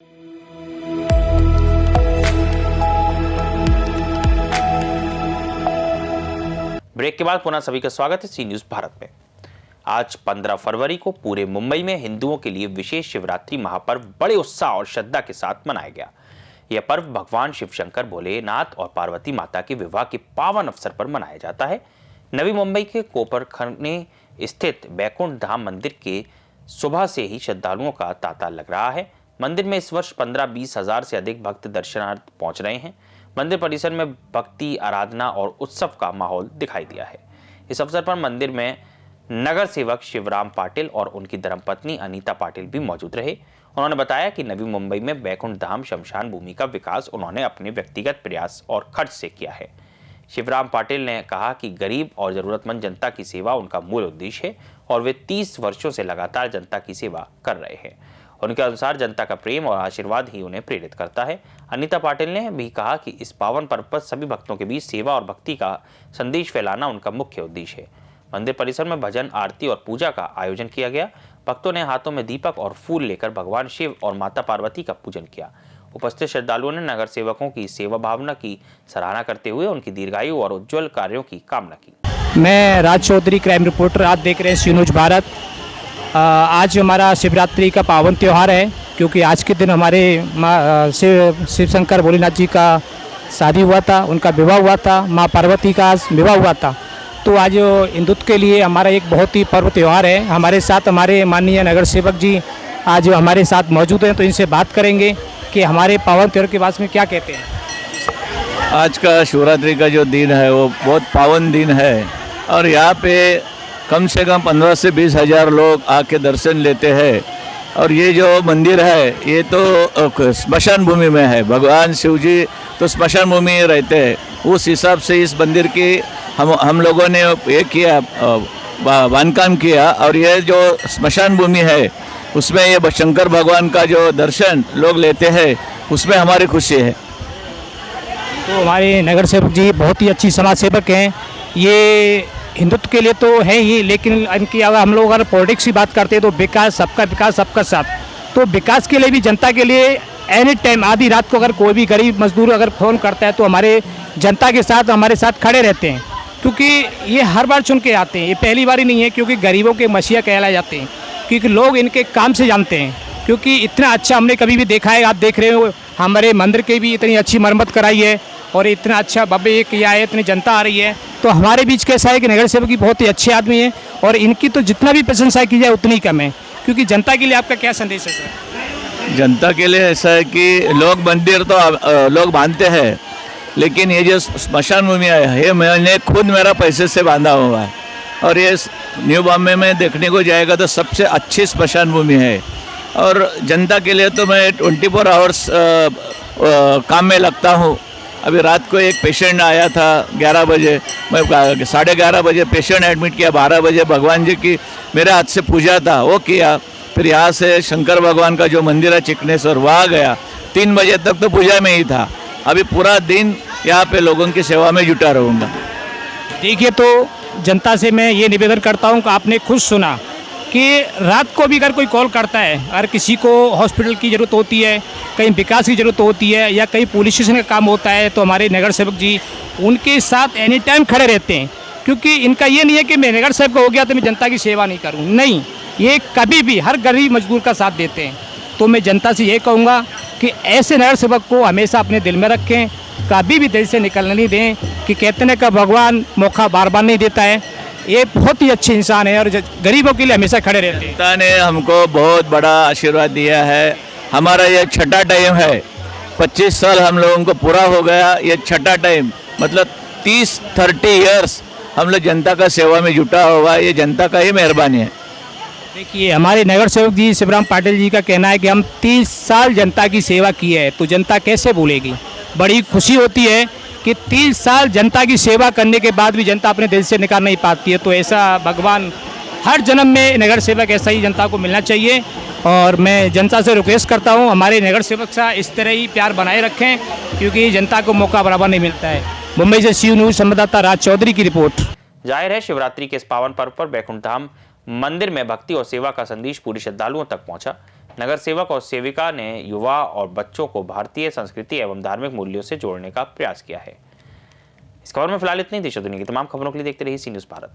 Break के बाद पुनः सभी का स्वागत है सी न्यूज भारत में। आज 15 फरवरी को पूरे मुंबई में हिंदुओं के लिए विशेष शिवरात्रि महापर्व बड़े उत्साह और श्रद्धा के साथ मनाया गया। यह पर्व भगवान शिव शंकर भोलेनाथ और पार्वती माता के विवाह के पावन अवसर पर मनाया जाता है। नवी मुंबई के कोपरखैरणे स्थित बैकुंठ धाम मंदिर के सुबह से ही श्रद्धालुओं का तांता लग रहा है। मंदिर में इस वर्ष 15-20 हजार से अधिक भक्त दर्शनार्थ पहुंच रहे हैं। मंदिर परिसर में भक्ति, आराधना और उत्सव का माहौल दिखाई दिया है। इस अवसर पर मंदिर में नगर सेवक शिवराम पाटिल और उनकी धर्मपत्नी अनीता पाटिल भी मौजूद रहे। उन्होंने बताया कि नवी मुंबई में बैकुंठ धाम शमशान भूमि का विकास उन्होंने अपने व्यक्तिगत प्रयास और खर्च से किया है। शिवराम पाटिल ने कहा कि गरीब और जरूरतमंद जनता की सेवा उनका मूल उद्देश्य है और वे 30 वर्षों से लगातार जनता की सेवा कर रहे हैं। उनके अनुसार जनता का प्रेम और आशीर्वाद ही उन्हें प्रेरित करता है। अनीता पाटिल ने भी कहा कि इस पावन पर्व पर सभी भक्तों के बीच सेवा और भक्ति का संदेश फैलाना उनका मुख्य उद्देश्य है। मंदिर परिसर में भजन, आरती और पूजा का आयोजन किया गया। भक्तों ने हाथों में दीपक और फूल लेकर भगवान शिव और माता पार्वती का पूजन किया। उपस्थित श्रद्धालुओं ने नगर सेवकों की सेवा भावना की सराहना करते हुए उनकी दीर्घायु और उज्जवल कार्यों की कामना की। मैं राज चौधरी, क्राइम रिपोर्टर। आप देख रहे हैं सी न्यूज भारत। आज हमारा शिवरात्रि का पावन त्यौहार है, क्योंकि आज के दिन हमारे शिव शंकर भोलेनाथ जी का शादी हुआ था, उनका विवाह हुआ था, माँ पार्वती का विवाह हुआ था। तो आज हिंदुत्व के लिए हमारा एक बहुत ही पर्व त्यौहार है। हमारे साथ हमारे माननीय नगर सेवक जी आज हमारे साथ मौजूद हैं, तो इनसे बात करेंगे कि हमारे पावन त्यौहार के बारे में क्या कहते हैं। आज का शिवरात्रि का जो दिन है वो बहुत पावन दिन है और यहाँ पे कम से कम 15 से 20 हज़ार लोग आके दर्शन लेते हैं। और ये जो मंदिर है ये तो स्मशान भूमि में है। भगवान शिव जी तो स्मशान भूमि में रहते हैं। उस हिसाब से इस मंदिर की हम लोगों ने ये किया, बांधकाम किया। और ये जो स्मशान भूमि है उसमें ये शंकर भगवान का जो दर्शन लोग लेते हैं उसमें हमारी खुशी है। तो हमारे नगर सेवक जी बहुत ही अच्छी समाज सेवक हैं। ये हिंदुत्व के लिए तो है ही, लेकिन इनकी अगर हम लोग पॉलिटिक्स की बात करते हैं तो विकास, सबका साथ। तो विकास के लिए भी, जनता के लिए एनी टाइम आधी रात को अगर कोई भी गरीब मजदूर अगर फ़ोन करता है तो हमारे जनता के साथ हमारे साथ खड़े रहते हैं, क्योंकि ये हर बार चुन के आते हैं। ये पहली बार ही नहीं है, क्योंकि गरीबों के मसीहा कहलाए जाते हैं, क्योंकि लोग इनके काम से जानते हैं। क्योंकि इतना अच्छा हमने कभी भी देखा है, आप देख रहे हो हमारे मंदिर की भी इतनी अच्छी मरम्मत कराई है और इतना अच्छा भव्य किया है, इतनी जनता आ रही है। तो हमारे बीच कैसा है कि नगर सेवक की बहुत ही अच्छे आदमी है और इनकी तो जितना भी प्रशंसा की जाए उतनी कम है। क्योंकि जनता के लिए आपका क्या संदेश है सर? जनता के लिए ऐसा है कि लोग मंदिर तो लोग बांधते हैं, लेकिन ये जो स्मशान भूमि है ये मैंने खुद मेरा पैसे से बांधा हुआ है। और ये न्यू बॉम्बे में देखने को जाएगा तो सबसे अच्छी स्मशान भूमि है। और जनता के लिए तो मैं 24 आवर्स काम में लगता हूँ। अभी रात को एक पेशेंट आया था 11 बजे, मैं 11:30 बजे पेशेंट एडमिट किया। 12 बजे भगवान जी की मेरे हाथ से पूजा था वो किया। फिर यहाँ से शंकर भगवान का जो मंदिर है चिकनेश्वर वहाँ गया। 3 बजे तक तो पूजा में ही था। अभी पूरा दिन यहाँ पे लोगों की सेवा में जुटा रहूँगा। देखिए, तो जनता से मैं ये निवेदन करता हूँ कि आपने खुद सुना कि रात को भी अगर कोई कॉल करता है, अगर किसी को हॉस्पिटल की ज़रूरत होती है, कहीं विकास की ज़रूरत होती है या कहीं पुलिस स्टेशन का काम होता है, तो हमारे नगर सेवक जी उनके साथ एनी टाइम खड़े रहते हैं। क्योंकि इनका ये नहीं है कि मैं नगर सेवक हो गया तो मैं जनता की सेवा नहीं करूँ, नहीं, ये कभी भी हर गरीब मजदूर का साथ देते हैं। तो मैं जनता से ये कहूँगा कि ऐसे नगर सेवक को हमेशा अपने दिल में रखें, कभी भी दिल से निकलने नहीं दें। कि कहते हैं कि भगवान मौका बार बार नहीं देता है। ये बहुत ही अच्छे इंसान है और गरीबों के लिए हमेशा खड़े रहते हैं। जनता ने हमको बहुत बड़ा आशीर्वाद दिया है। हमारा ये छठा टाइम है, 25 साल हम लोगों को पूरा हो गया। ये छठा टाइम मतलब 30 ईयर्स हम लोग जनता का सेवा में जुटा हुआ। ये जनता का ही मेहरबानी है। देखिए, हमारे नगर सेवक जी शिवराम पाटिल जी का कहना है कि हम 30 साल जनता की सेवा की है, तो जनता कैसे भूलेगी। बड़ी खुशी होती है कि 30 साल जनता की सेवा करने के बाद भी जनता अपने दिल से निकाल नहीं पाती है। तो ऐसा भगवान हर जन्म में नगर सेवक ऐसा ही जनता को मिलना चाहिए। और मैं जनता से रिक्वेस्ट करता हूं हमारे नगर सेवक से इस तरह ही प्यार बनाए रखें, क्योंकि जनता को मौका बराबर नहीं मिलता है। मुंबई से सी न्यूज़ संवाददाता राज चौधरी की रिपोर्ट। जाहिर है शिवरात्रि के इस पावन पर्व पर बैकुंठ धाम मंदिर में भक्ति और सेवा का संदेश पूरी श्रद्धालुओं तक पहुंचा। नगर सेवक और सेविका ने युवा और बच्चों को भारतीय संस्कृति एवं धार्मिक मूल्यों से जोड़ने का प्रयास किया है। इस खबर में फिलहाल इतनी। देश और दुनिया की तमाम खबरों के लिए देखते रहिए सी न्यूज़ भारत।